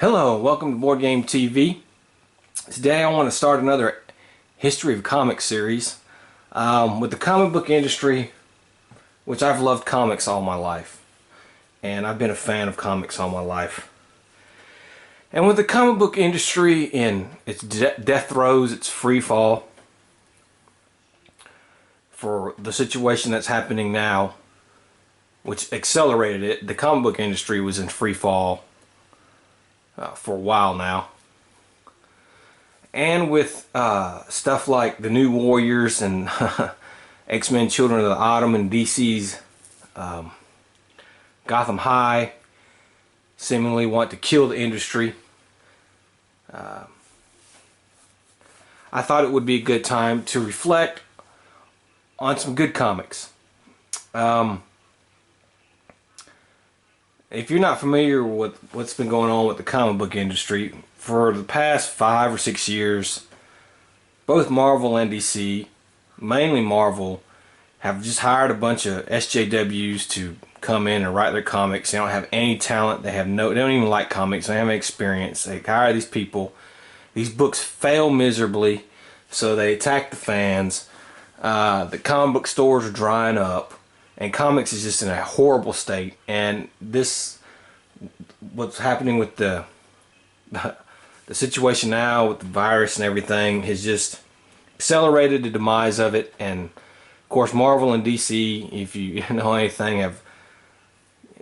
Hello, welcome to Board Game TV. Today I want to start another history of comics series with the comic book industry, which I've loved comics all my life, and I've been a fan of comics all my life. And with the comic book industry in its death throes, its free fall, for the situation that's happening now, which accelerated it, the comic book industry was in free fall for a while now. And with stuff like the New Warriors and X-Men Children of the Autumn and DC's Gotham High seemingly want to kill the industry, I thought it would be a good time to reflect on some good comics. If you're not familiar with what's been going on with the comic book industry, for the past 5 or 6 years, both Marvel and DC, mainly Marvel, have just hired a bunch of SJWs to come in and write their comics. They don't have any talent. They don't even like comics. They don't have any experience. They hire these people. These books fail miserably, so they attack the fans. The comic book stores are drying up, and comics is just in a horrible state. And what's happening with the situation now with the virus and everything has just accelerated the demise of it. And of course, Marvel and DC, if you know anything, have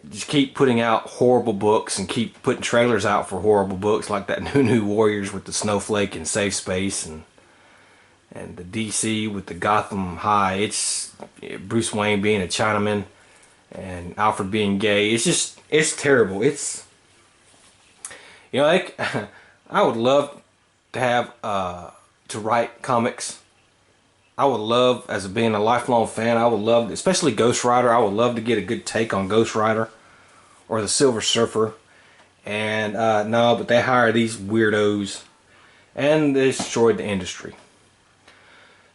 just keep putting out horrible books and keep putting trailers out for horrible books, like that New Warriors with the Snowflake and Safe Space, and the DC with the Gotham High. It's Bruce Wayne being a Chinaman and Alfred being gay. It's terrible. It's, you know, like, I would love to have to write comics. I would love, as being a lifelong fan, I would love, especially Ghost Rider, I would love to get a good take on Ghost Rider or the Silver Surfer. And no, but they hire these weirdos and they destroyed the industry.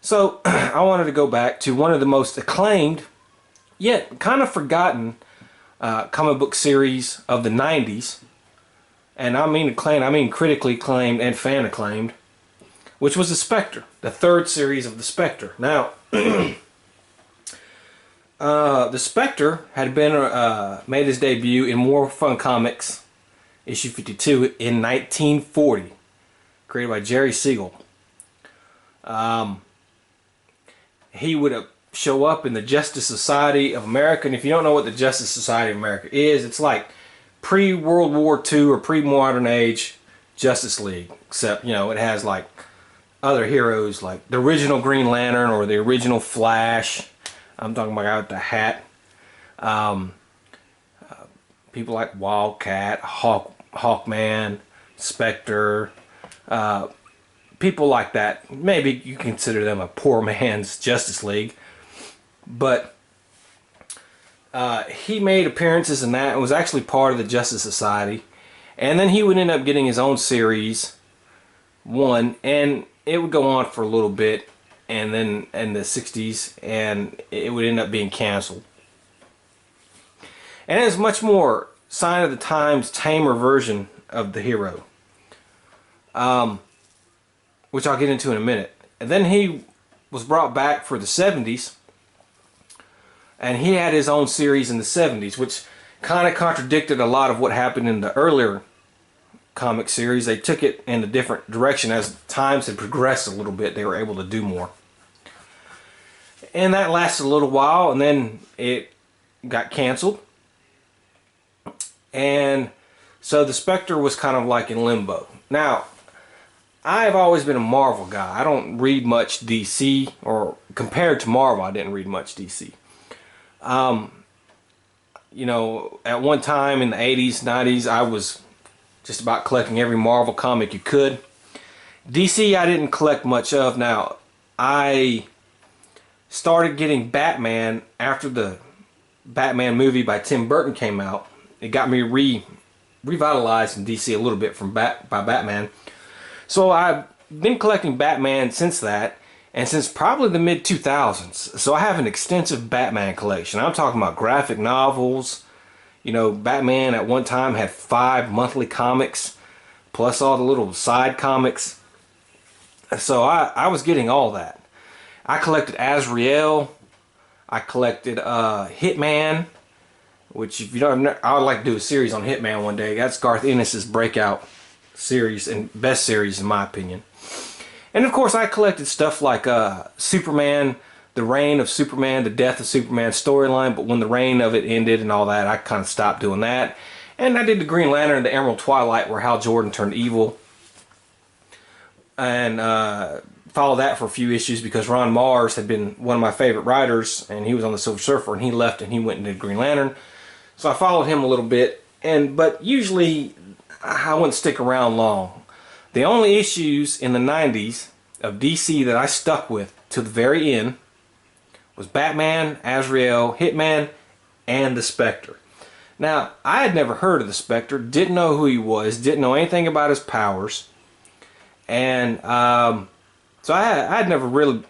So I wanted to go back to one of the most acclaimed, yet kind of forgotten comic book series of the 90s. And I mean acclaimed, I mean critically acclaimed and fan acclaimed, which was the Spectre, the third series of the Spectre. Now, the Spectre had been made his debut in More Fun Comics, issue 52, in 1940, created by Jerry Siegel. He would show up in the Justice Society of America, and if you don't know what the Justice Society of America is, it's like pre-World War II or pre-modern age Justice League, except, you know, it has like other heroes like the original Green Lantern or the original Flash. I'm talking about the guy with the hat. People like Wildcat, Hawkman, Spectre, people like that. Maybe you consider them a poor man's Justice League, but he made appearances in that and was actually part of the Justice Society. And then he would end up getting his own series, one, and it would go on for a little bit, and then in the 60s, and it would end up being canceled. And it was much more sign of the times, tamer version of the hero, which I'll get into in a minute. And then he was brought back for the 70s, and he had his own series in the 70s, which kind of contradicted a lot of what happened in the earlier comic series. They took it in a different direction. As times had progressed a little bit, they were able to do more. And that lasted a little while, and then it got canceled. And so the Spectre was kind of like in limbo. Now, I've always been a Marvel guy. I don't read much DC, or compared to Marvel, I didn't read much DC. You know, at one time in the 80s, 90s, I was just about collecting every Marvel comic you could. DC I didn't collect much of. Now, I started getting Batman after the Batman movie by Tim Burton came out. It got me revitalized in DC a little bit from by Batman. So I've been collecting Batman since that, and since probably the mid-2000s. So I have an extensive Batman collection. I'm talking about graphic novels. You know, Batman at one time had 5 monthly comics. plus all the little side comics. So I was getting all that. I collected Azrael. I collected Hitman, which if you don't, I would like to do a series on Hitman one day. That's Garth Ennis's breakout series and best series in my opinion. And of course I collected stuff like Superman, the reign of Superman, the death of Superman storyline, but when the reign of it ended and all that, I kind of stopped doing that. And I did the Green Lantern and the Emerald Twilight where Hal Jordan turned evil. And followed that for a few issues because Ron Mars had been one of my favorite writers, and he was on the Silver Surfer, and he left and he went and did Green Lantern. So I followed him a little bit, but usually I wouldn't stick around long. The only issues in the 90s of DC that I stuck with to the very end was Batman, Azrael, Hitman, and the Spectre. Now, I had never heard of the Spectre, didn't know who he was, didn't know anything about his powers, and so I had never really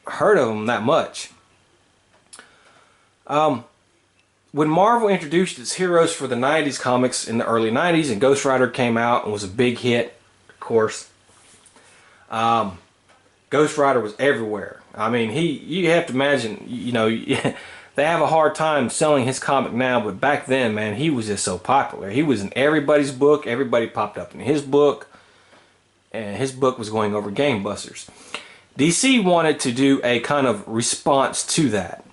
heard of him that much. When Marvel introduced its heroes for the 90s comics in the early 90s, and Ghost Rider came out and was a big hit, of course, Ghost Rider was everywhere. I mean, you have to imagine, you know, they have a hard time selling his comic now, but back then, man, he was just so popular. He was in everybody's book. Everybody popped up in his book, and his book was going over gangbusters. DC wanted to do a kind of response to that.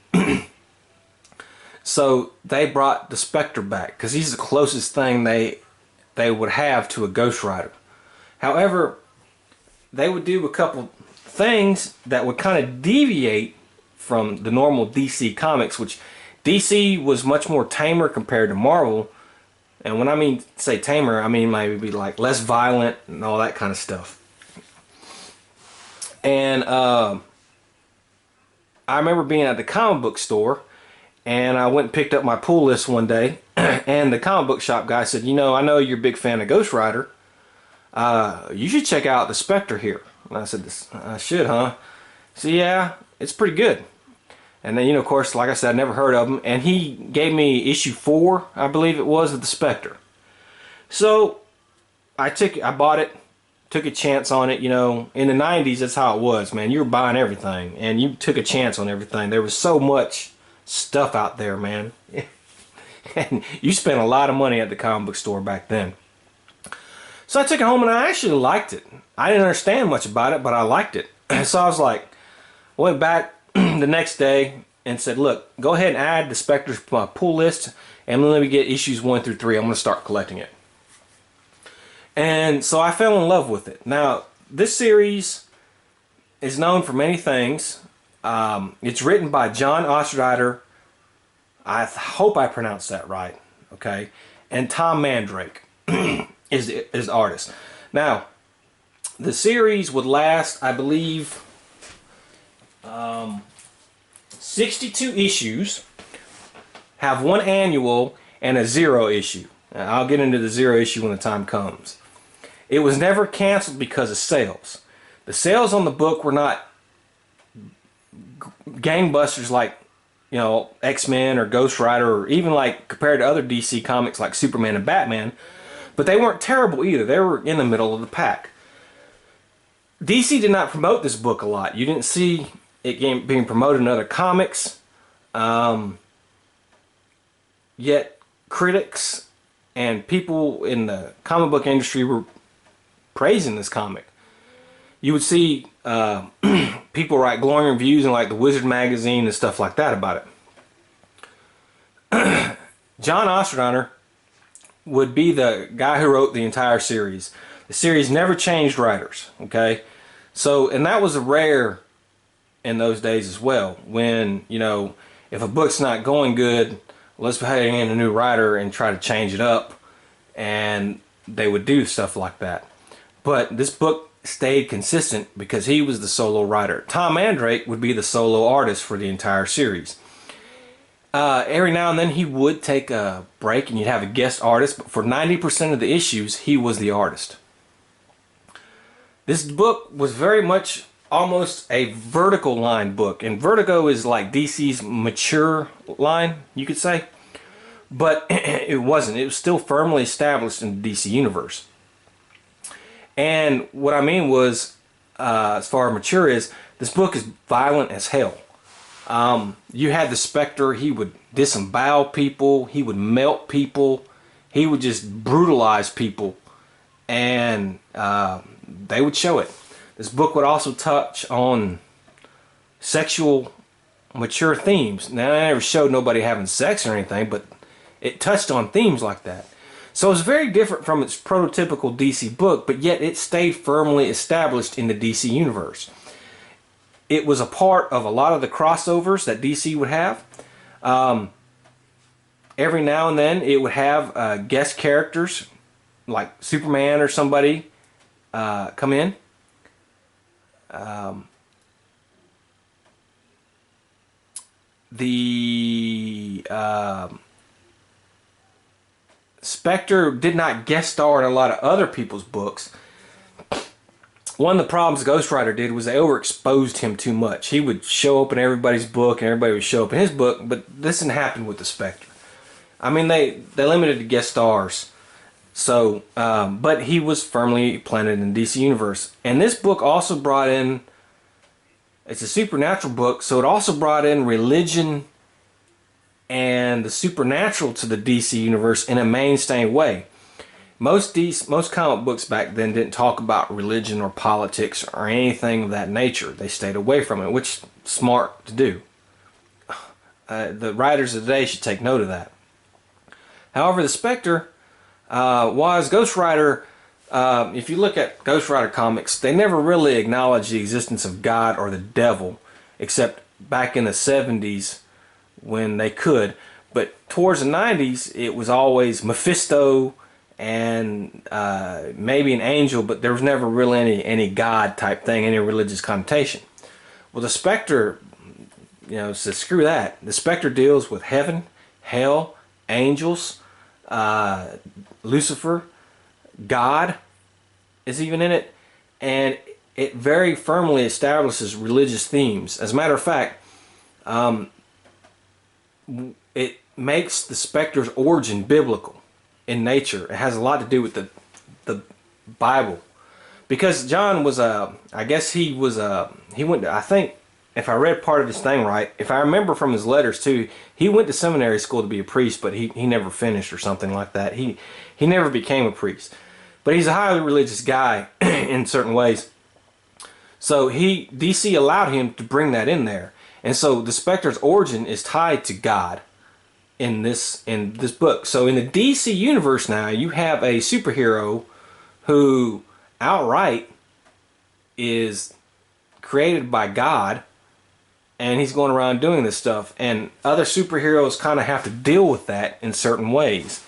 So they brought the Spectre back because he's the closest thing they would have to a Ghost Rider. However, they would do a couple things that would kind of deviate from the normal DC comics, which DC was much more tamer compared to Marvel. And when I mean say tamer, I mean maybe like less violent and all that kind of stuff. And I remember being at the comic book store, and I went and picked up my pull list one day, and the comic book shop guy said, you know, I know you're a big fan of Ghost Rider. You should check out the Spectre here. And I said, I should, huh? So yeah, it's pretty good. And then, you know, of course, like I said, I never heard of him. And he gave me issue 4, I believe it was, of the Spectre. So I bought it, took a chance on it. You know, in the 90s, that's how it was, man. You were buying everything, and you took a chance on everything. There was so much stuff out there, man. And you spent a lot of money at the comic book store back then. So I took it home, and I actually liked it. I didn't understand much about it, but I liked it. So I was like, went back the next day and said, look, go ahead and add the Spectre to my pull list, and let me get issues 1 through 3. I'm going to start collecting it. And so I fell in love with it. Now, this series is known for many things. It's written by John Ostrander. I hope I pronounced that right. Okay, and Tom Mandrake is the artist. Now, the series would last, I believe, 62 issues, have 1 annual and a 0 issue. Now, I'll get into the 0 issue when the time comes. It was never canceled because of sales. The sales on the book were not gangbusters like, you know, X-Men or Ghost Rider, or even like compared to other DC comics like Superman and Batman, but they weren't terrible either. They were in the middle of the pack. DC did not promote this book a lot. You didn't see it being promoted in other comics. Yet critics and people in the comic book industry were praising this comic. You would see people write glowing reviews in like the Wizard magazine and stuff like that about it. John Ostrander would be the guy who wrote the entire series. The series never changed writers, okay? So, and that was a rare in those days as well, when, you know, if a book's not going good, let's bring in a new writer and try to change it up, and they would do stuff like that. But this book stayed consistent because he was the solo writer. Tom Mandrake would be the solo artist for the entire series. Every now and then he would take a break and you'd have a guest artist, but for 90% of the issues he was the artist. This book was very much almost a vertical line book, and Vertigo is like DC's mature line, you could say, but it wasn't. It was still firmly established in the DC universe. And what I mean was, as far as mature is, this book is violent as hell. You had the Spectre. He would disembowel people. He would melt people. He would just brutalize people, and they would show it. This book would also touch on sexual, mature themes. Now, I never showed nobody having sex or anything, but it touched on themes like that. So it's very different from its prototypical DC book, but yet it stayed firmly established in the DC universe. It was a part of a lot of the crossovers that DC would have. Every now and then it would have guest characters like Superman or somebody come in. The Spectre did not guest star in a lot of other people's books. One of the problems Ghost Rider did was they overexposed him too much. He would show up in everybody's book and everybody would show up in his book, but this didn't happen with the Spectre. I mean, they limited the guest stars. So, but he was firmly planted in the DC Universe. And this book also brought in, it's a supernatural book, so it also brought in religion and the supernatural to the DC Universe in a mainstay way. Most comic books back then didn't talk about religion or politics or anything of that nature. They stayed away from it, which is smart to do. The writers of today should take note of that. However, the Spectre was Ghost Rider. If you look at Ghost Rider comics, they never really acknowledged the existence of God or the devil, except back in the 70s when they could. But towards the 90s, it was always Mephisto and maybe an angel, but there was never really any God type thing, any religious connotation. Well, the Spectre, says screw that. The Spectre deals with heaven, hell, angels, Lucifer, God is even in it, and it very firmly establishes religious themes. As a matter of fact, it makes the Spectre's origin biblical in nature. It has a lot to do with the Bible, because John was I guess he went to, I think if I read part of his thing right, if I remember from his letters too, he went to seminary school to be a priest, but he never finished or something like that. He never became a priest, but he's a highly religious guy in certain ways. So DC allowed him to bring that in there, and so the Spectre's origin is tied to God in this book. So in the DC universe now, you have a superhero who outright is created by God, and he's going around doing this stuff, and other superheroes kind of have to deal with that in certain ways.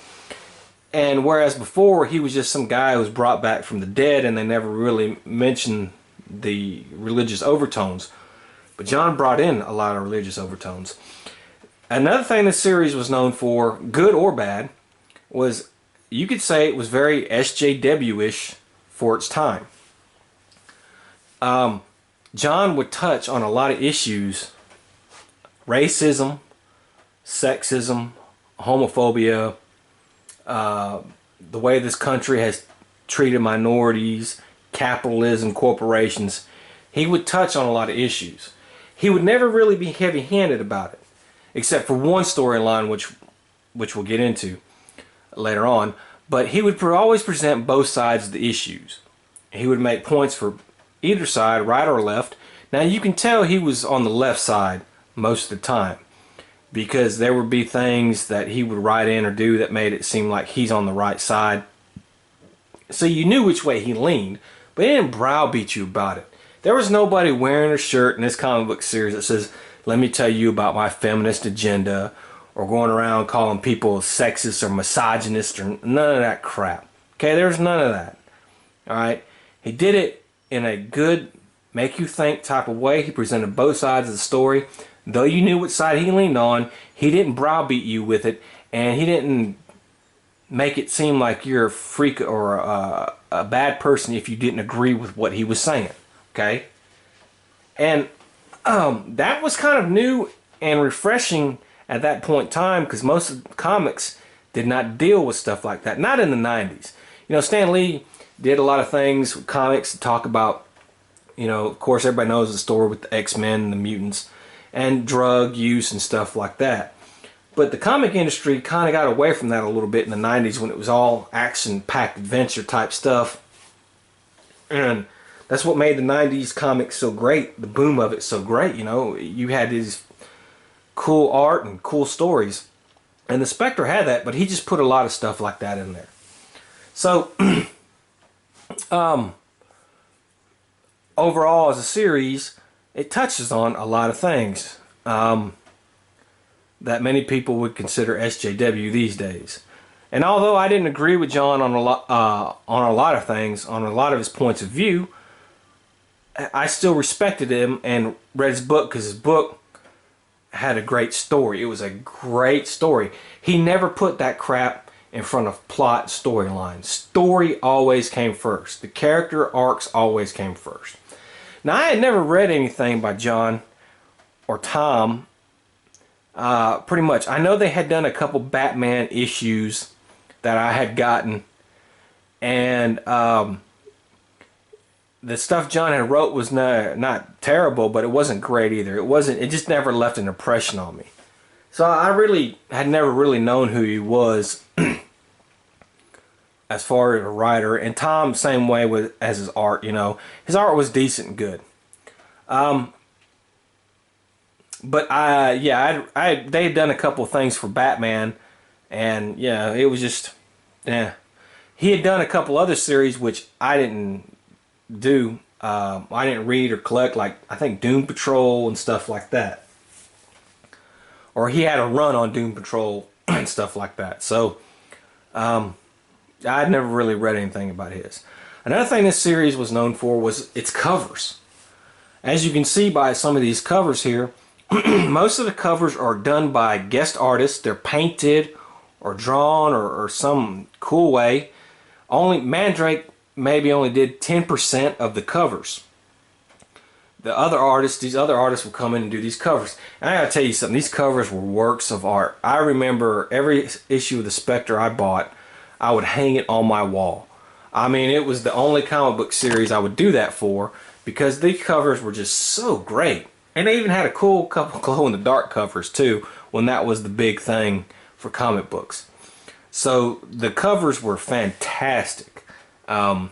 And whereas before he was just some guy who was brought back from the dead and they never really mentioned the religious overtones, but John brought in a lot of religious overtones. Another thing this series was known for, good or bad, was you could say it was very SJW-ish for its time. John would touch on a lot of issues: racism, sexism, homophobia, the way this country has treated minorities, capitalism, corporations. He would touch on a lot of issues. He would never really be heavy-handed about it, except for one storyline which we'll get into later on. But he would always present both sides of the issues. He would make points for either side, right or left. Now you can tell he was on the left side most of the time, because there would be things that he would write in or do that made it seem like he's on the right side. So you knew which way he leaned, but he didn't browbeat you about it. There was nobody wearing a shirt in this comic book series that says, "Let me tell you about my feminist agenda," or going around calling people sexist or misogynist, or none of that crap. Okay, there's none of that. Alright? He did it in a good, make you think type of way. He presented both sides of the story. Though you knew which side he leaned on, he didn't browbeat you with it, and he didn't make it seem like you're a freak or a bad person if you didn't agree with what he was saying. Okay? And that was kind of new and refreshing at that point in time, because most of the comics did not deal with stuff like that. Not in the 90s. Stan Lee did a lot of things with comics to talk about, you know, of course everybody knows the story with the X-Men and the mutants and drug use and stuff like that. But the comic industry kind of got away from that a little bit in the 90s when it was all action-packed adventure type stuff. And that's what made the 90s comics so great, the boom of it so great, you know. You had these cool art and cool stories. And the Spectre had that, but he just put a lot of stuff like that in there. So, overall as a series, it touches on a lot of things that many people would consider SJW these days. And although I didn't agree with John on a lot of things, on a lot of his points of view, I still respected him and read his book because his book had a great story. It was a great story. He never put that crap in front of plot storyline. Story always came first. The character arcs always came first. Now, I had never read anything by John or Tom, pretty much. I know they had done a couple Batman issues that I had gotten, and the stuff John had wrote was not terrible, but it wasn't great either. It just never left an impression on me. So I really had never really known who he was as far as a writer. And Tom, same way as his art, you know. His art was decent and good. But yeah, they had done a couple things for Batman, and yeah, it was just, yeah. He had done a couple other series which I didn't do. I didn't read or collect, like I think Doom Patrol and stuff like that. Or he had a run on Doom Patrol and stuff like that. So I'd never really read anything about his. Another thing this series was known for was its covers. As you can see by some of these covers here, most of the covers are done by guest artists. They're painted or drawn or some cool way. Only Mandrake maybe only did 10% of the covers. These other artists will come in and do these covers. And I gotta tell you something, these covers were works of art. I remember every issue of the Spectre I bought, I would hang it on my wall. I mean, it was the only comic book series I would do that for, because these covers were just so great. And they even had a cool couple glow-in-the-dark covers too, when that was the big thing for comic books. So the covers were fantastic. I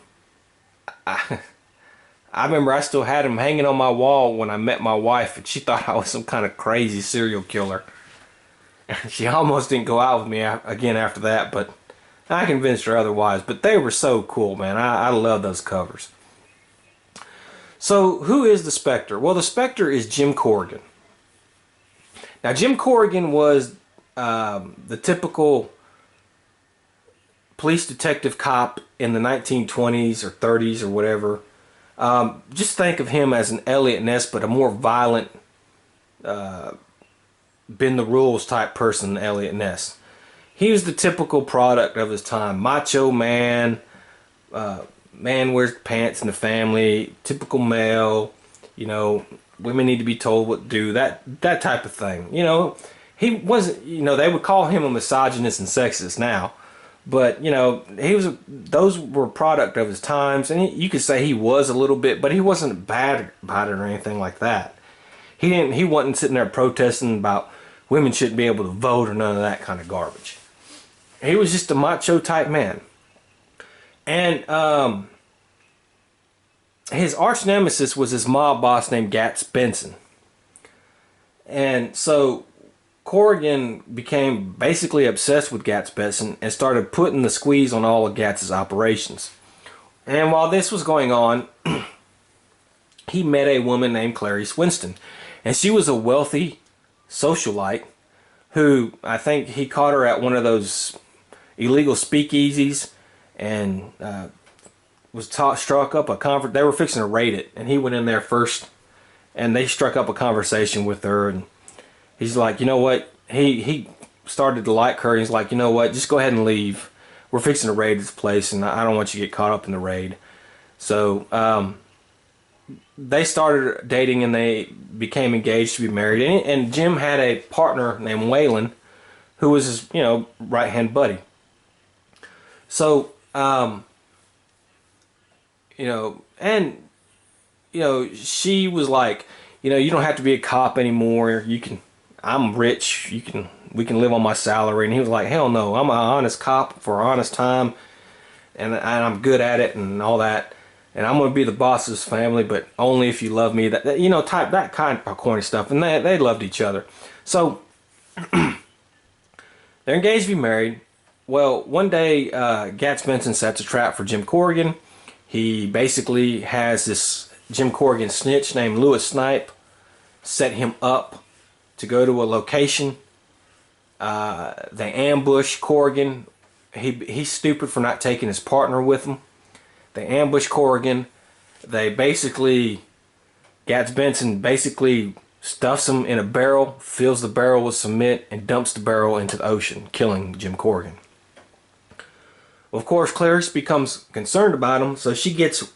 remember I still had them hanging on my wall when I met my wife, and she thought I was some kind of crazy serial killer. She almost didn't go out with me again after that, but I convinced her otherwise. But they were so cool, man. I love those covers. So who is the Spectre? Well, the Spectre is Jim Corrigan. Now, Jim Corrigan was the typical police detective cop in the 1920s or 30s or whatever. Just think of him as an Elliot Ness, but a more violent, bend the rules type person than Elliot Ness. He was the typical product of his time. Macho man, man wears pants in the family, typical male, you know, women need to be told what to do, that type of thing. You know, he wasn't, you know, they would call him a misogynist and sexist now. But, you know, those were a product of his times, and you could say he was a little bit, but he wasn't bad about it or anything like that. He wasn't sitting there protesting about women shouldn't be able to vote or none of that kind of garbage. He was just a macho type man. And his arch nemesis was his mob boss named Gats Benson. And so Corrigan became basically obsessed with Gats Benson and started putting the squeeze on all of Gats's operations. And while this was going on, he met a woman named Clarice Winston. And she was a wealthy socialite who, I think he caught her at one of those illegal speakeasies and struck up a conversation. They were fixing to raid it, and he went in there first, and they struck up a conversation with her, and he's like, you know what, he started to like her, and he's like, you know what, just go ahead and leave. We're fixing to raid this place, and I don't want you to get caught up in the raid. So they started dating, and they became engaged to be married, and Jim had a partner named Waylon, who was his, you know, right-hand buddy. So and she was like, you don't have to be a cop anymore. I'm rich. We can live on my salary. And he was like, hell no, I'm an honest cop for an honest time, and I'm good at it and all that. And I'm gonna be the boss of this family, but only if you love me. Type that kind of corny stuff. And they loved each other. So they're engaged to be married. Well, one day, Gats Benson sets a trap for Jim Corrigan. He basically has this Jim Corrigan snitch named Lewis Snipe set him up to go to a location. They ambush Corrigan. He's stupid for not taking his partner with him. They ambush Corrigan. Gats Benson basically stuffs him in a barrel, fills the barrel with cement, and dumps the barrel into the ocean, killing Jim Corrigan. Well, of course, Clarice becomes concerned about him, so she gets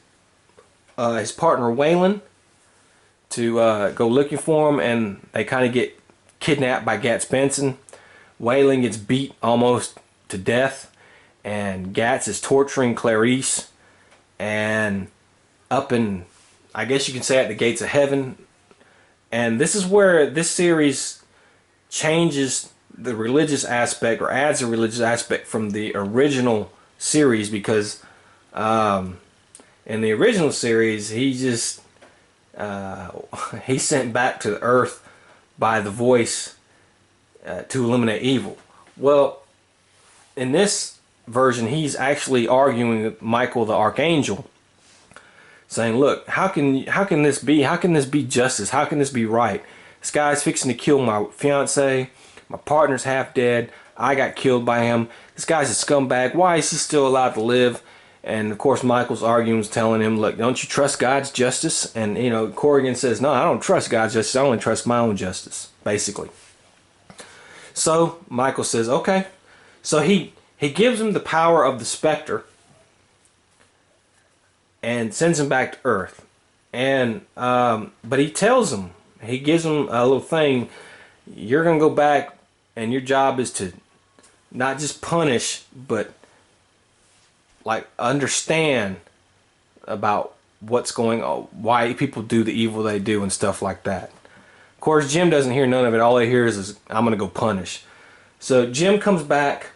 his partner Waylon to go looking for him, and they kind of get kidnapped by Gats Benson. Waylon gets beat almost to death, and Gats is torturing Clarice, and up in, I guess you can say, at the gates of heaven. And this is where this series changes the religious aspect, or adds a religious aspect from the original series, because in the original series he's sent back to the earth by the voice to eliminate evil. Well, in this version he's actually arguing with Michael the Archangel, saying, look, how can this be? How can this be justice? How can this be right? This guy's fixing to kill my fiance. My partner's half dead. I got killed by him. This guy's a scumbag. Why is he still allowed to live? And of course Michael's arguing, telling him, look, don't you trust God's justice? And Corrigan says, no, I don't trust God's justice. I only trust my own justice, basically. So Michael says, okay. So he gives him the power of the spectre and sends him back to Earth. And but he tells him, he gives him a little thing, you're gonna go back and your job is to not just punish, but like understand about what's going on, why people do the evil they do and stuff like that. Of course Jim doesn't hear none of it. All he hears is, I'm gonna go punish. So Jim comes back,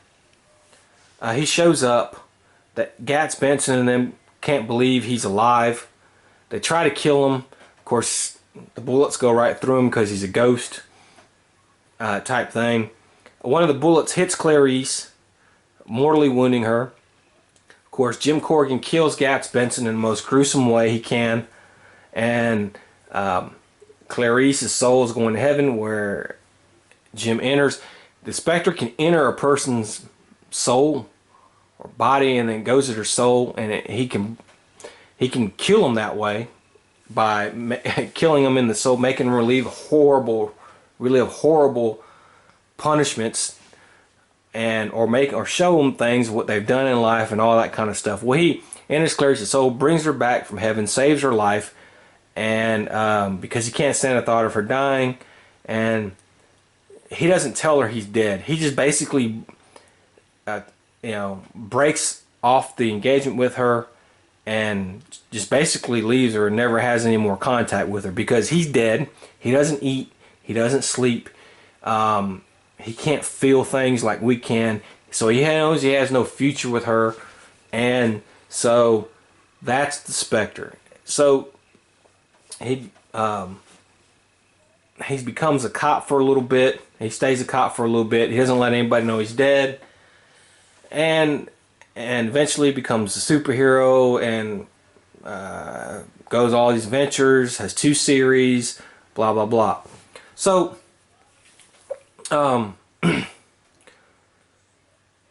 he shows up, that Gats Benson and them can't believe he's alive. They try to kill him. Of course the bullets go right through him because he's a ghost type thing. One of the bullets hits Clarice, mortally wounding her. Of course Jim Corrigan kills Gats Benson in the most gruesome way he can, and Clarice's soul is going to heaven, where Jim enters. The spectre can enter a person's soul or body and then goes to their soul, and he can kill them that way by killing them in the soul, making them relive horrible punishments, and or show them things, what they've done in life and all that kind of stuff. Well, he enters Clarice's soul, brings her back from heaven, saves her life, and because he can't stand the thought of her dying, and he doesn't tell her he's dead. He just basically breaks off the engagement with her and just basically leaves her and never has any more contact with her, because he's dead. He doesn't eat, he doesn't sleep, he can't feel things like we can, so he knows he has no future with her. And so that's the specter. So he becomes a cop for a little bit. He stays a cop for a little bit. He doesn't let anybody know he's dead, and eventually becomes a superhero and goes all these ventures, has 2 series, blah blah blah. So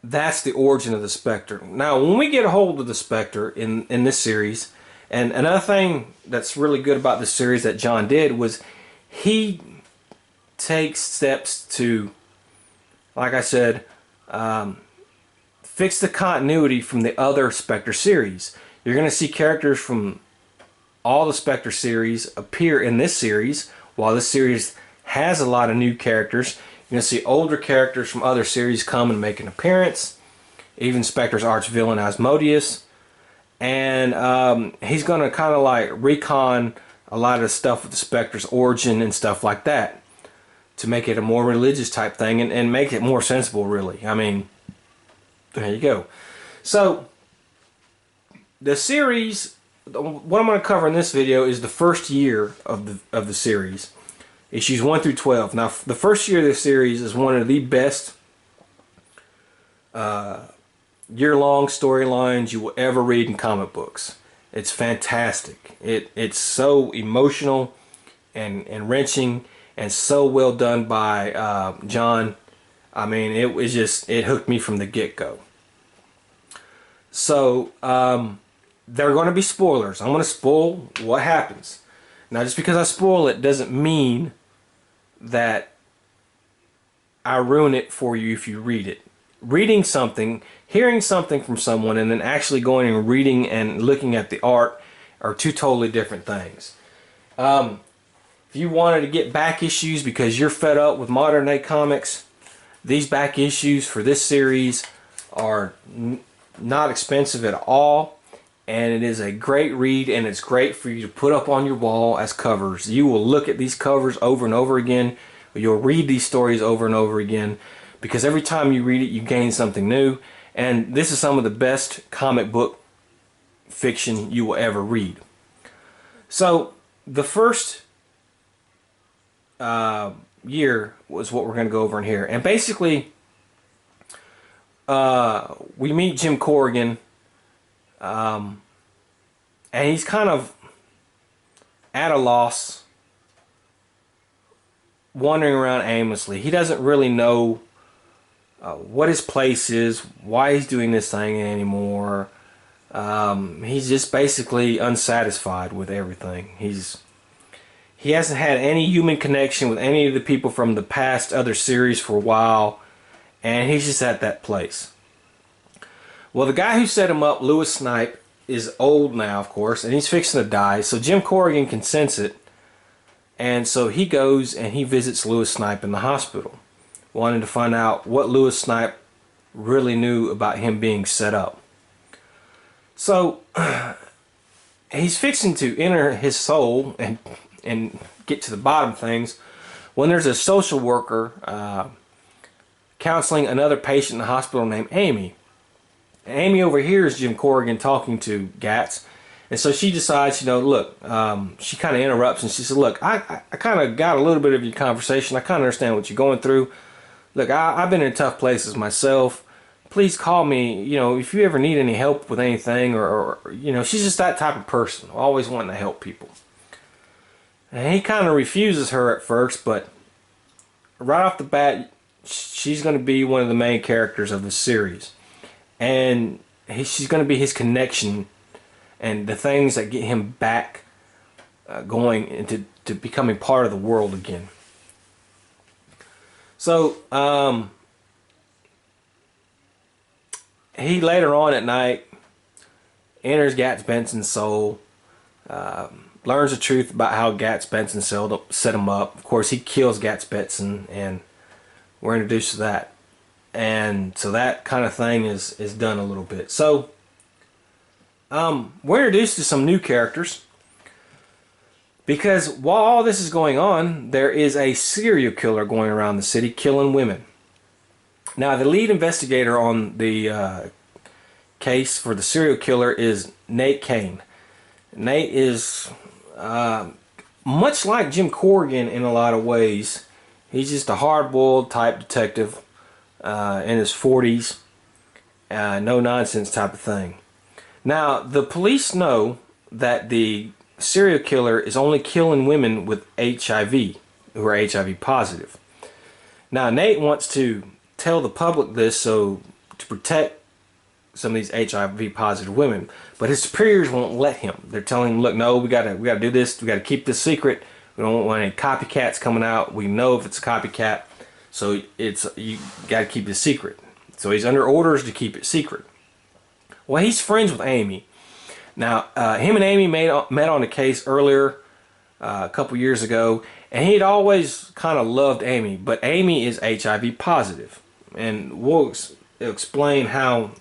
that's the origin of the specter. Now when we get a hold of the specter in this series, and another thing that's really good about this series that John did was he takes steps to, like I said, fix the continuity from the other Spectre series. You're going to see characters from all the Spectre series appear in this series, while this series has a lot of new characters. You're going to see older characters from other series come and make an appearance. Even Spectre's arch villain Asmodeus. and he's going to kind of like recon a lot of the stuff with the Spectre's origin and stuff like that to make it a more religious type thing and make it more sensible, really. I mean, there you go. So the series, what I'm going to cover in this video is the first year of the series, issues 1 through 12. Now, the first year of this series is one of the best year-long storylines you will ever read in comic books. It's fantastic. It's so emotional and wrenching and so well done by John. I mean, it hooked me from the get-go. So there are going to be spoilers. I'm going to spoil what happens. Now, just because I spoil it doesn't mean that I ruin it for you if you read it. Reading something, hearing something from someone, and then actually going and reading and looking at the art are two totally different things. If you wanted to get back issues because you're fed up with modern day comics, these back issues for this series are not expensive at all, and it is a great read, and it's great for you to put up on your wall as covers. You will look at these covers over and over again. You'll read these stories over and over again, because every time you read it, you gain something new. And this is some of the best comic book fiction you will ever read. So the first year was what we're going to go over in here. And basically, we meet Jim Corrigan, and he's kind of at a loss, wandering around aimlessly. He doesn't really know what his place is, why he's doing this thing anymore. He's just basically unsatisfied with everything. He hasn't had any human connection with any of the people from the past other series for a while, and he's just at that place. Well, the guy who set him up, Lewis Snipe, is old now, of course, and he's fixing to die, so Jim Corrigan can sense it, and so he goes and he visits Lewis Snipe in the hospital, wanting to find out what Lewis Snipe really knew about him being set up. So he's fixing to enter his soul and get to the bottom of things when there's a social worker counseling another patient in the hospital named Amy. Amy overhears Jim Corrigan talking to Gats, and so she decides, look, she kind of interrupts and she says, look, I kind of got a little bit of your conversation. I kind of understand what you're going through. Look, I've been in tough places myself. Please call me, if you ever need any help with anything, or she's just that type of person, always wanting to help people. And he kind of refuses her at first, but right off the bat, she's going to be one of the main characters of the series. And she's going to be his connection and the things that get him back going into becoming part of the world again. So, he later on at night enters Gats Benson's soul, learns the truth about how Gats Benson set him up. Of course, he kills Gats Benson, and we're introduced to that. And so that kind of thing is done a little bit. So, we're introduced to some new characters, because while all this is going on, there is a serial killer going around the city killing women. Now, the lead investigator on the case for the serial killer is Nate Kane. Nate is much like Jim Corrigan in a lot of ways. He's just a hard-boiled type detective in his 40s, no-nonsense type of thing. Now, the police know that the serial killer is only killing women with HIV, who are HIV positive. Now, Nate wants to tell the public this to protect some of these HIV positive women, but his superiors won't let him. They're telling him, look, no, we gotta do this, we gotta keep this secret. We don't want any copycats coming out. We know if it's a copycat, so you gotta keep it secret. So he's under orders to keep it secret. Well, he's friends with Amy. Now, him and Amy met on a case earlier, a couple years ago, and he'd always kind of loved Amy, but Amy is HIV positive. And we'll explain how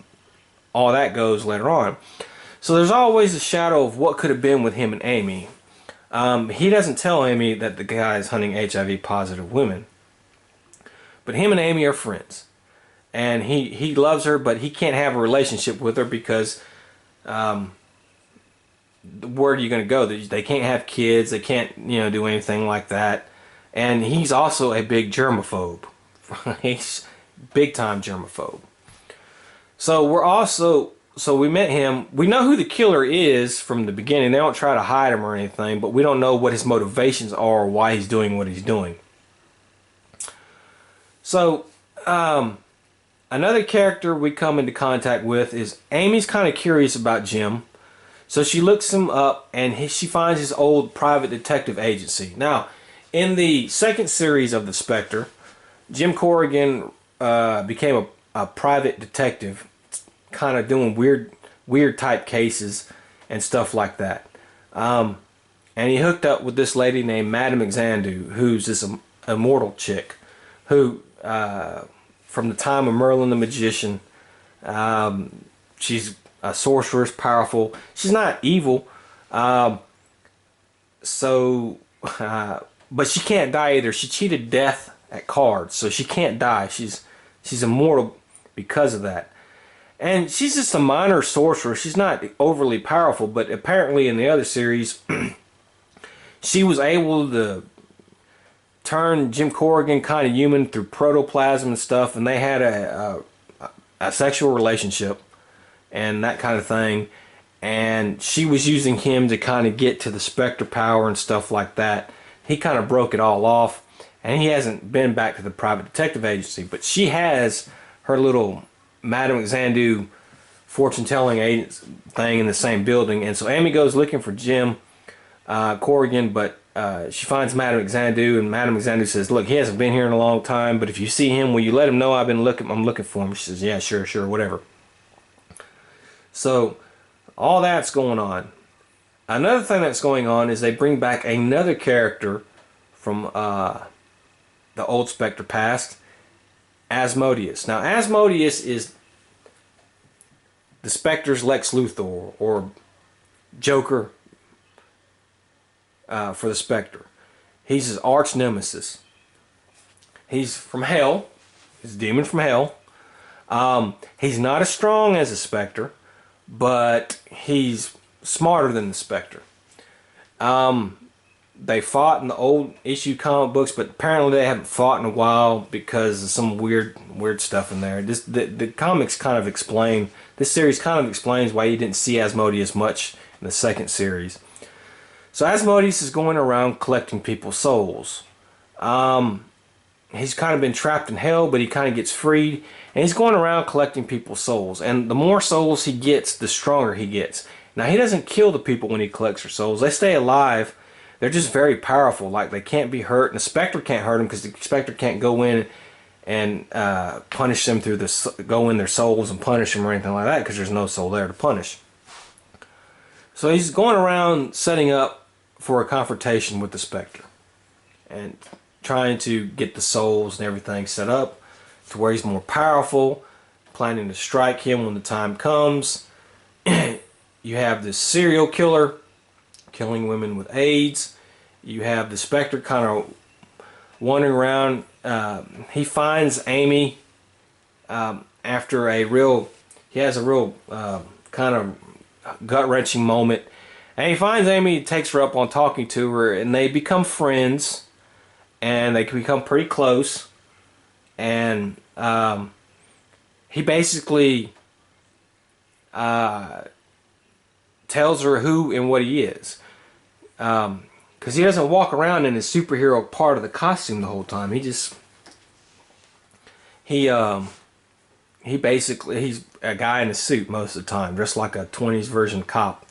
all that goes later on. So there's always a shadow of what could have been with him and Amy. He doesn't tell Amy that the guy is hunting HIV positive women. But him and Amy are friends. And he loves her, but he can't have a relationship with her because where are you going to go? They can't have kids. They can't, do anything like that. And he's also a big germaphobe. He's big time germaphobe. So we met him. We know who the killer is from the beginning. They don't try to hide him or anything, but we don't know what his motivations are or why he's doing what he's doing. So, another character we come into contact with is Amy's kind of curious about Jim. So she looks him up and she finds his old private detective agency. Now, in the second series of The Spectre, Jim Corrigan became a private detective, kind of doing weird type cases and stuff like that. And he hooked up with this lady named Madame Xandu, who's this immortal chick who, from the time of Merlin the Magician, she's a sorceress, powerful. She's not evil, but she can't die either. She cheated death at cards, so she can't die. She's immortal because of that. And she's just a minor sorcerer. She's not overly powerful, but apparently in the other series, she was able to turn Jim Corrigan kind of human through protoplasm and stuff, and they had a sexual relationship and that kind of thing. And she was using him to kind of get to the spectre power and stuff like that. He kind of broke it all off, and he hasn't been back to the private detective agency, but she has her little Madame Xandu fortune-telling agent thing in the same building. And so Amy goes looking for Jim Corrigan, but she finds Madame Xandu, and Madame Xandu says, look, he hasn't been here in a long time, but if you see him, will you let him know I'm looking for him? She says, yeah, sure, whatever. So all that's going on. Another thing that's going on is they bring back another character from the old Spectre past, Asmodeus. Now, Asmodeus is the Spectre's Lex Luthor, or Joker for the Spectre. He's his arch nemesis. He's from hell. He's a demon from hell. He's not as strong as a Spectre, but he's smarter than the Spectre. They fought in the old issue comic books, but apparently they haven't fought in a while because of some weird stuff in there. The comics kind of explain, this series kind of explains why you didn't see Asmodeus much in the second series. So Asmodeus is going around collecting people's souls. He's kind of been trapped in hell, but he kind of gets freed, and he's going around collecting people's souls. And the more souls he gets, the stronger he gets. Now, he doesn't kill the people when he collects their souls. They stay alive. They're just very powerful. Like, they can't be hurt, and the Spectre can't hurt them because the Spectre can't go in and punish them through go in their souls and punish them or anything like that because there's no soul there to punish. So he's going around setting up for a confrontation with the Spectre and trying to get the souls and everything set up to where he's more powerful, planning to strike him when the time comes. You have this serial killer killing women with AIDS. You have the Spectre kind of wandering around. He finds Amy after he has a real kind of gut-wrenching moment. And he finds Amy, takes her up on talking to her, and they become friends. And they can become pretty close. And he basically tells her who and what he is. Because he doesn't walk around in his superhero part of the costume the whole time. He's a guy in a suit most of the time, dressed like a 20s version cop.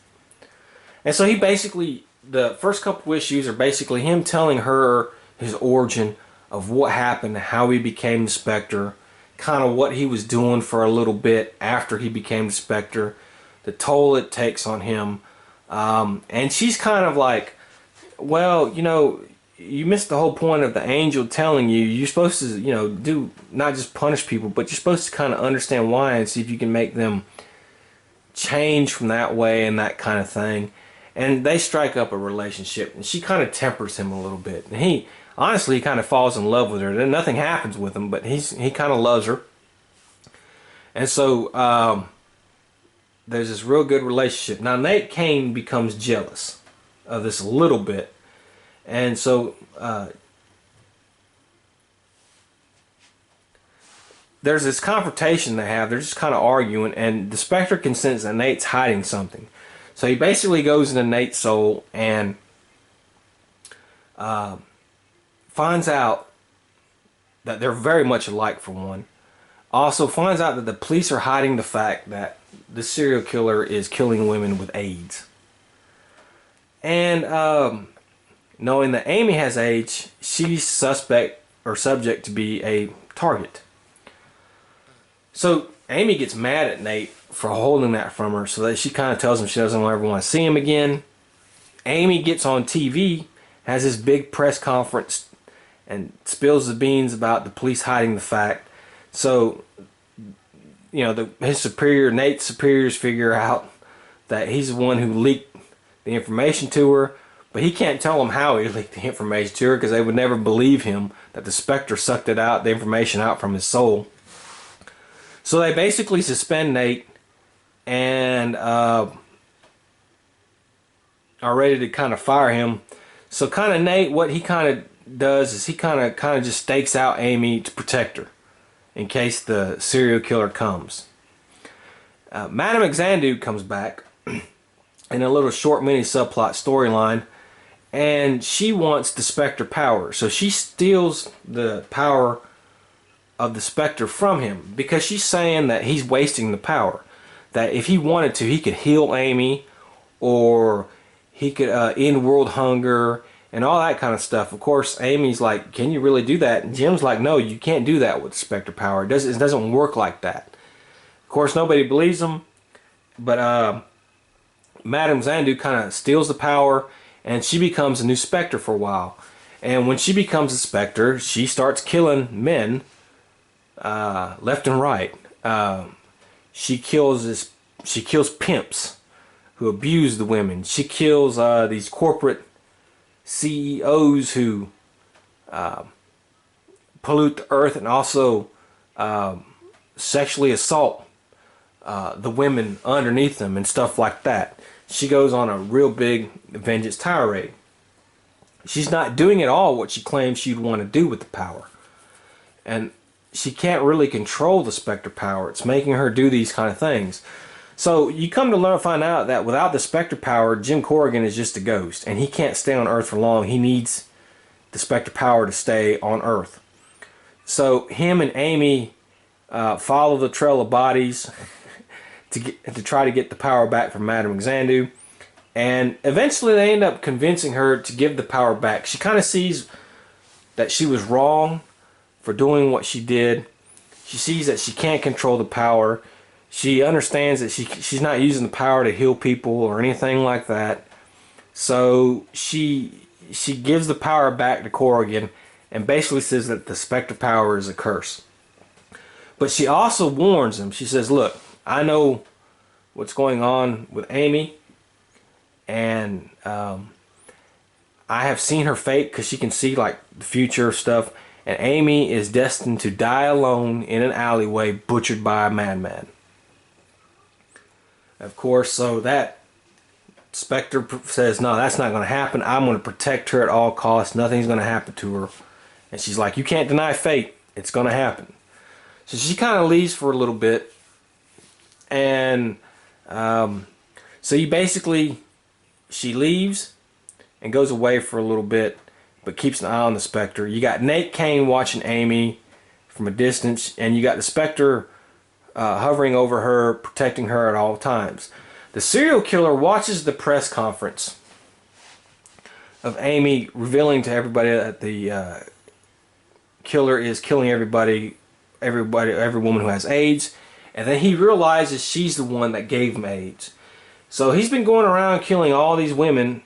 And so he basically, the first couple issues are basically him telling her his origin of what happened, how he became the Spectre, kind of what he was doing for a little bit after he became the Spectre, the toll it takes on him. And she's kind of like, well, you missed the whole point of the angel telling you you're supposed to, do not just punish people, but you're supposed to kind of understand why and see if you can make them change from that way and that kind of thing. And they strike up a relationship, and she kind of tempers him a little bit. And he, honestly, kind of falls in love with her. Then nothing happens with him, but he kind of loves her. And so there's this real good relationship. Now Nate Kane becomes jealous of this a little bit. And so there's this confrontation they have. They're just kind of arguing, and the Spectre can sense that Nate's hiding something. So he basically goes into Nate's soul and finds out that they're very much alike, for one. Also finds out that the police are hiding the fact that the serial killer is killing women with AIDS. And knowing that Amy has AIDS, she's subject to be a target. So Amy gets mad at Nate for holding that from her, so that she kind of tells him she doesn't ever want to see him again. Amy gets on TV, has this big press conference, and spills the beans about the police hiding the fact. So, you know, Nate's superiors figure out that he's the one who leaked the information to her, but he can't tell them how he leaked the information to her, because they would never believe him that the Spectre sucked the information out from his soul. So they basically suspend Nate and are ready to kind of fire him. So kind of Nate, what he kind of does is he kind of just stakes out Amy to protect her in case the serial killer comes. Madame Xanadu comes back in a little short mini subplot storyline, and she wants the Spectre power. So she steals the power of the Spectre from him, because she's saying that he's wasting the power. That if he wanted to, he could heal Amy, or he could end world hunger and all that kind of stuff. Of course, Amy's like, can you really do that? And Jim's like, no, you can't do that with Spectre power. It doesn't work like that. Of course, nobody believes him, but Madame Xanadu kind of steals the power, and she becomes a new Spectre for a while. And when she becomes a Spectre, she starts killing men left and right. She kills pimps who abuse the women. She kills these corporate CEOs who pollute the earth, and also sexually assault the women underneath them and stuff like that. She goes on a real big vengeance tirade. She's not doing at all what she claims she'd want to do with the power. And she can't really control the Spectre power. It's making her do these kind of things. So you come to find out that without the Spectre power, Jim Corrigan is just a ghost, and he can't stay on Earth for long. He needs the Spectre power to stay on Earth. So him and Amy follow the trail of bodies to try to get the power back from Madame Xanadu, and eventually they end up convincing her to give the power back. She kind of sees that she was wrong for doing what she did. She sees that she can't control the power. She understands that she's not using the power to heal people or anything like that. So she gives the power back to Corrigan and basically says that the Spectre power is a curse. But she also warns him. She says, look, I know what's going on with Amy, and I have seen her fate, because she can see like the future stuff. And Amy is destined to die alone in an alleyway, butchered by a madman. Of course, so that Spectre says, no, that's not going to happen. I'm going to protect her at all costs. Nothing's going to happen to her. And she's like, you can't deny fate. It's going to happen. So she kind of leaves for a little bit. And so she leaves and goes away for a little bit, but keeps an eye on the Spectre. You got Nate Kane watching Amy from a distance, and you got the Spectre hovering over her, protecting her at all times. The serial killer watches the press conference of Amy, revealing to everybody that the killer is killing every woman who has AIDS, and then he realizes she's the one that gave him AIDS. So he's been going around killing all these women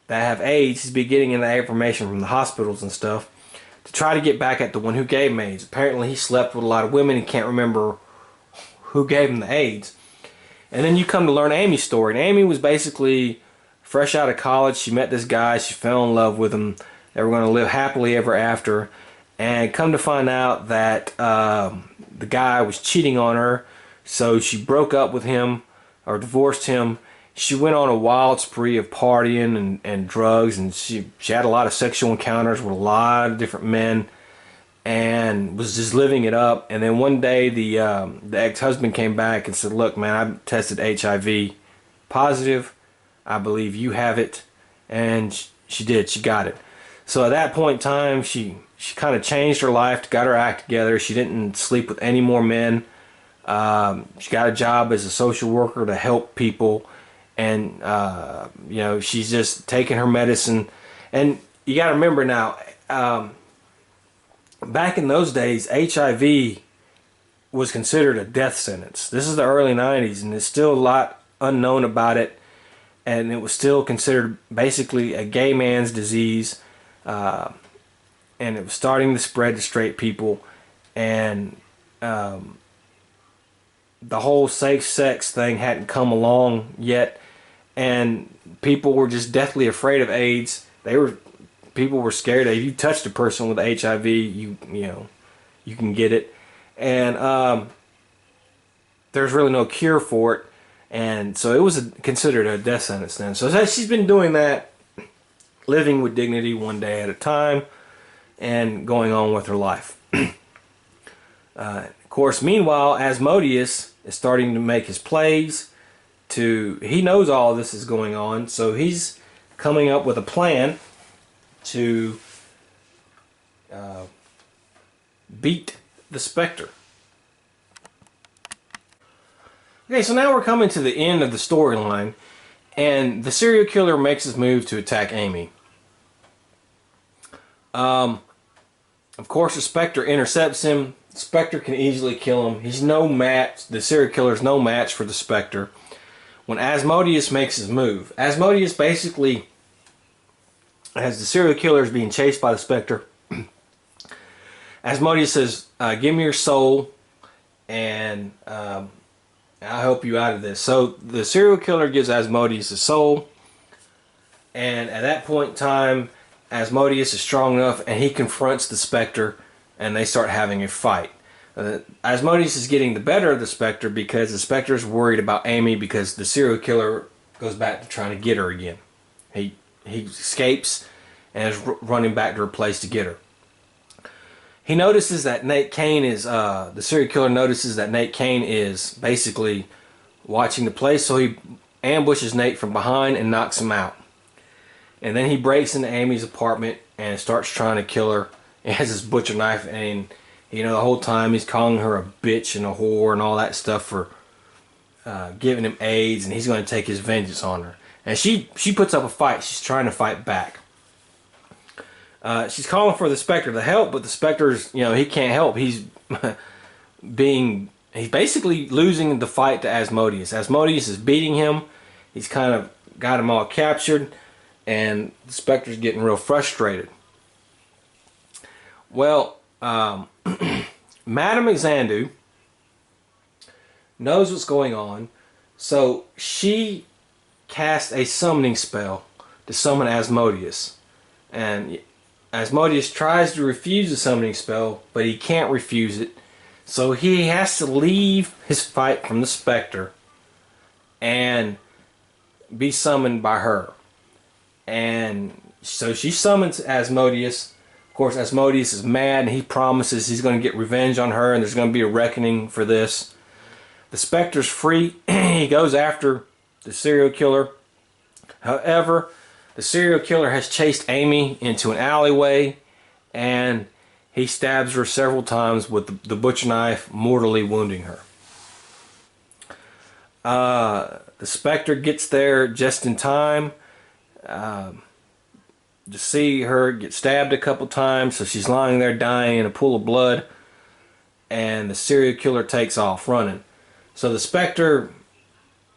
that have AIDS. He's been getting in that information from the hospitals and stuff to try to get back at the one who gave him AIDS. Apparently he slept with a lot of women and can't remember who gave him the AIDS. And then you come to learn Amy's story. And Amy was basically fresh out of college. She met this guy. She fell in love with him. They were going to live happily ever after. And come to find out that the guy was cheating on her. So she broke up with him, or divorced him. She went on a wild spree of partying and drugs. And she had a lot of sexual encounters with a lot of different men. And was just living it up. And then one day the ex-husband came back and said, "Look, man, I tested HIV positive. I believe you have it." And she did. She got it. So at that point in time, she kind of changed her life, got her act together. She didn't sleep with any more men. She got a job as a social worker to help people. And, you know, she's just taking her medicine. And you got to remember now, back in those days, HIV was considered a death sentence. This is the early 90s, and there's still a lot unknown about it. And it was still considered basically a gay man's disease. And it was starting to spread to straight people. And the whole safe sex thing hadn't come along yet. And people were just deathly afraid of AIDS. People were scared that if you touched a person with HIV, you know, you can get it. And there's really no cure for it. And so it was considered a death sentence then. So she's been doing that, living with dignity one day at a time, and going on with her life. Of course, meanwhile, Asmodeus is starting to make his plays. He knows all of this is going on, so he's coming up with a plan to beat the spectre. Okay, so now we're coming to the end of the storyline, and the serial killer makes his move to attack Amy. Of course, the spectre intercepts him. The spectre can easily kill him. He's no match. The serial killer is no match for the spectre. When Asmodeus makes his move, Asmodeus basically, as the serial killer is being chased by the spectre, Asmodeus says, "Give me your soul, and I'll help you out of this." So the serial killer gives Asmodeus his soul, and at that point in time, Asmodeus is strong enough, and he confronts the spectre, and they start having a fight. Asmodeus is getting the better of the spectre because the spectre is worried about Amy, because the serial killer goes back to trying to get her again. He escapes and is running back to her place to get her. He notices that Nate Kane is, the serial killer notices that Nate Kane is basically watching the place, so he ambushes Nate from behind and knocks him out. And then he breaks into Amy's apartment and starts trying to kill her. He has his butcher knife, and you know, the whole time he's calling her a bitch and a whore and all that stuff for giving him AIDS, and he's going to take his vengeance on her. And she puts up a fight. She's trying to fight back. She's calling for the spectre to help, but the spectre's, you know, he can't help. He's basically losing the fight to Asmodeus. Asmodeus is beating him. He's kind of got him all captured, and the spectre's getting real frustrated. Well, Madame Xandu knows what's going on, so she casts a summoning spell to summon Asmodeus. And Asmodeus tries to refuse the summoning spell, but he can't refuse it. So he has to leave his fight from the spectre and be summoned by her. And so she summons Asmodeus. Of course, Asmodeus is mad, and he promises he's going to get revenge on her, and there's going to be a reckoning for this. The specter's free. He goes after the serial killer. However, the serial killer has chased Amy into an alleyway, and he stabs her several times with the butcher knife, mortally wounding her. The specter gets there just in time to see her get stabbed a couple times, so she's lying there dying in a pool of blood, and the serial killer takes off running. So the specter,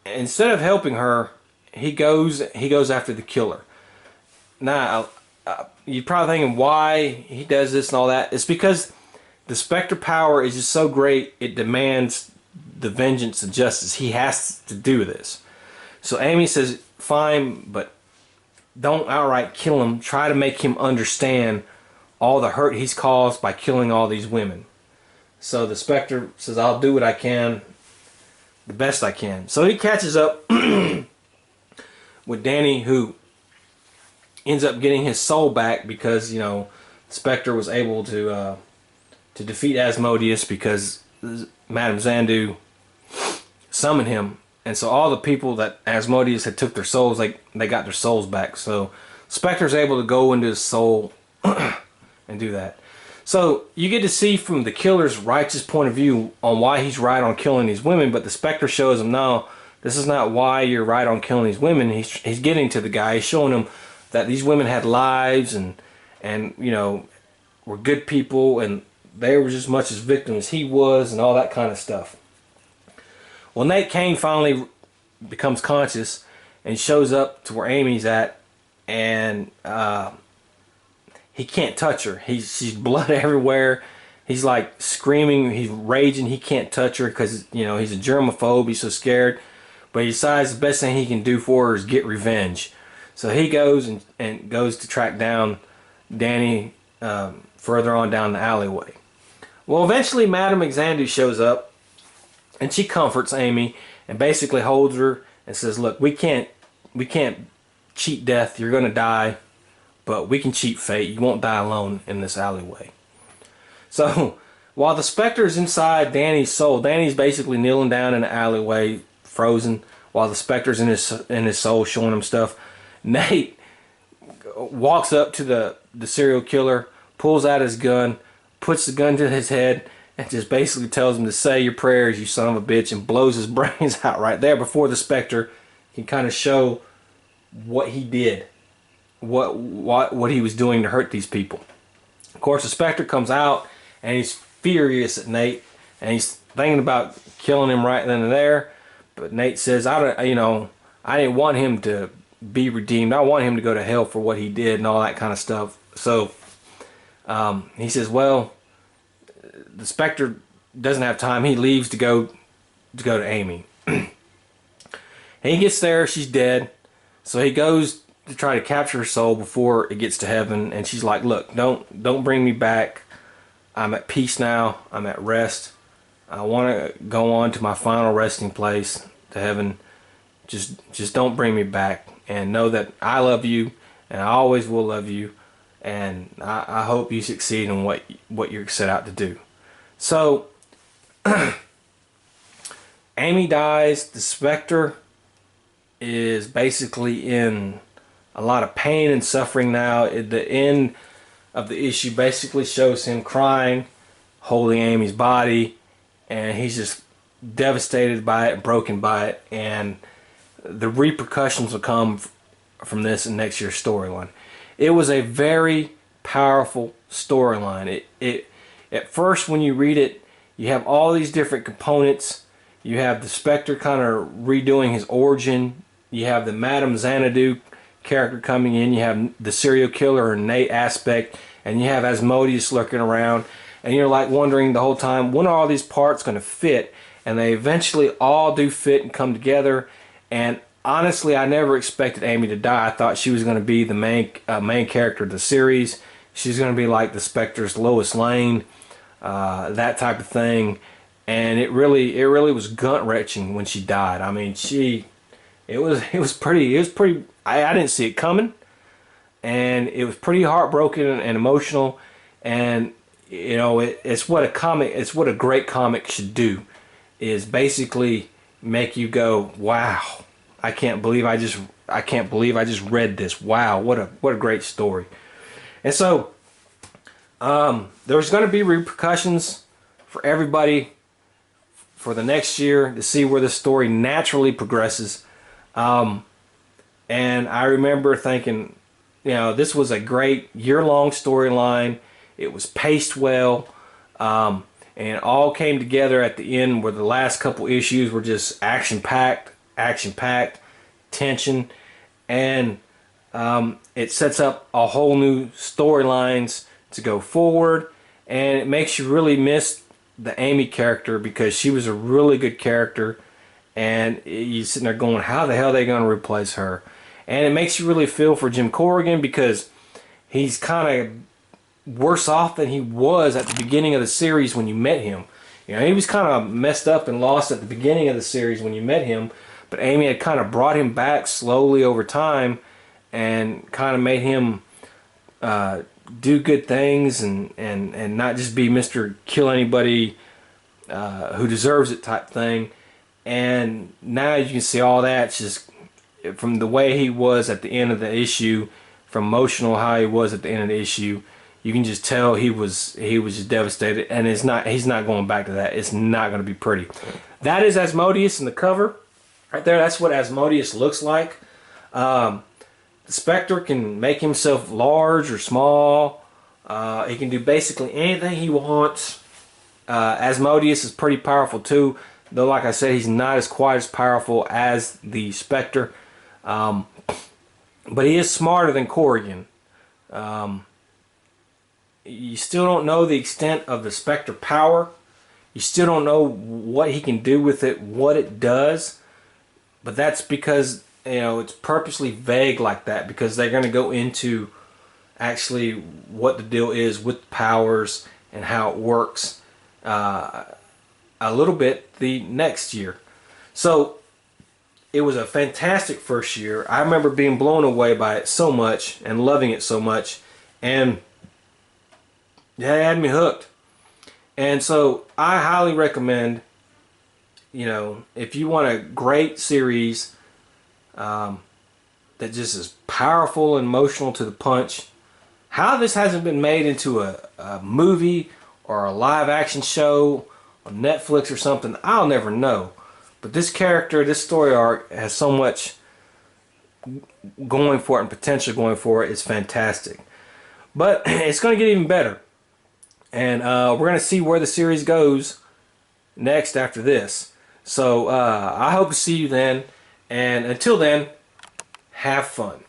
instead of helping her, he goes after the killer. Now, you're probably thinking why he does this and all that. It's because the specter power is just so great, it demands the vengeance and justice. He has to do this. So Amy says, fine, but don't outright kill him. Try to make him understand all the hurt he's caused by killing all these women. So the Spectre says, I'll do what I can, the best I can. So he catches up with Danny, who ends up getting his soul back because, you know, Spectre was able to defeat Asmodeus because Madame Xanadu summoned him. And so all the people that Asmodeus had took their souls, they got their souls back. So Spectre's able to go into his soul and do that. So you get to see from the killer's righteous point of view on why he's right on killing these women, but the Spectre shows him, no, this is not why you're right on killing these women. He's getting to the guy. He's showing him that these women had lives and you know, were good people, and they were just as much as victims as he was, and all that kind of stuff. Well, Nate Kane finally becomes conscious and shows up to where Amy's at, and he can't touch her. She's blood everywhere. He's like screaming. He's raging. He can't touch her because, you know, he's a germaphobe. He's so scared. But he decides the best thing he can do for her is get revenge. So he goes and goes to track down Danny further on down the alleyway. Well, eventually Madame Xanadu shows up, and she comforts Amy and basically holds her and says, look, we can't cheat death. You're going to die, but we can cheat fate. You won't die alone in this alleyway. So while the Spectre is inside Danny's soul, Danny's basically kneeling down in the alleyway, frozen, while the Spectre's in his soul, showing him stuff. Nate walks up to the serial killer, pulls out his gun, puts the gun to his head, and just basically tells him to say your prayers, you son of a bitch, and blows his brains out right there before the Spectre can kind of show what he did, what he was doing to hurt these people. Of course, the Spectre comes out and he's furious at Nate, and he's thinking about killing him right then and there. But Nate says, I didn't want him to be redeemed. I want him to go to hell for what he did and all that kind of stuff. So he says, well, the Spectre doesn't have time. He leaves to go to Amy. He gets there, she's dead. So he goes to try to capture her soul before it gets to heaven, and she's like, look, don't bring me back. I'm at peace now. I'm at rest. I want to go on to my final resting place, to heaven. Just don't bring me back, and know that I love you and I always will love you, and I hope you succeed in what you're set out to do. So Amy dies. The Spectre is basically in a lot of pain and suffering now. At the end of the issue basically shows him crying, holding Amy's body, and he's just devastated by it, broken by it, and the repercussions will come from this in next year's storyline. It was a very powerful storyline. It at first, when you read it, you have all these different components. You have the Spectre kind of redoing his origin. You have the Madame Xanadu character coming in. You have the serial killer or Nate aspect, and you have Asmodeus lurking around. And you're like wondering the whole time, when are all these parts going to fit? And they eventually all do fit and come together. And honestly, I never expected Amy to die. I thought she was going to be the main character of the series. She's going to be like the Spectre's Lois Lane, that type of thing. And it really was gut-wrenching when she died. I mean, it was pretty. I didn't see it coming, and it was pretty heartbroken and emotional. And you know, it's what a great comic should do, is basically make you go, wow, I can't believe I just read this. Wow, what a great story. And so there's going to be repercussions for everybody for the next year to see where the story naturally progresses. And I remember thinking, you know, this was a great year-long storyline. It was paced well, and it all came together at the end, where the last couple issues were just action-packed, tension, and it sets up a whole new storylines to go forward, and it makes you really miss the Amy character because she was a really good character, and you're sitting there going, how the hell are they going to replace her? And it makes you really feel for Jim Corrigan because he's kind of worse off than he was at the beginning of the series when you met him. You know, he was kind of messed up and lost at the beginning of the series when you met him, but Amy had kind of brought him back slowly over time and kind of made him do good things and not just be Mr. Kill anybody who deserves it type thing. And now you can see all that just from the way he was at the end of the issue, from emotional how he was at the end of the issue. You can just tell he was just devastated, and he's not going back to that. It's not going to be pretty. That is Asmodeus in the cover right there. That's what Asmodeus looks like. The Spectre can make himself large or small. He can do basically anything he wants. Asmodeus is pretty powerful too, though like I said, he's not as quite as powerful as the Spectre. But he is smarter than Corrigan. You still don't know the extent of the Spectre power. You still don't know what he can do with it, what it does. But that's because, you know, it's purposely vague like that, because they're going to go into actually what the deal is with powers and how it works a little bit the next year. So it was a fantastic first year. I remember being blown away by it so much and loving it so much, and yeah, it had me hooked. And so I highly recommend, you know, if you want a great series that just is powerful and emotional to the punch. How this hasn't been made into a movie or a live action show on Netflix or something, I'll never know. But this character, this story arc has so much going for it and potential going for it. It's fantastic. But it's going to get even better. And we're going to see where the series goes next after this. So I hope to see you then. And until then, have fun.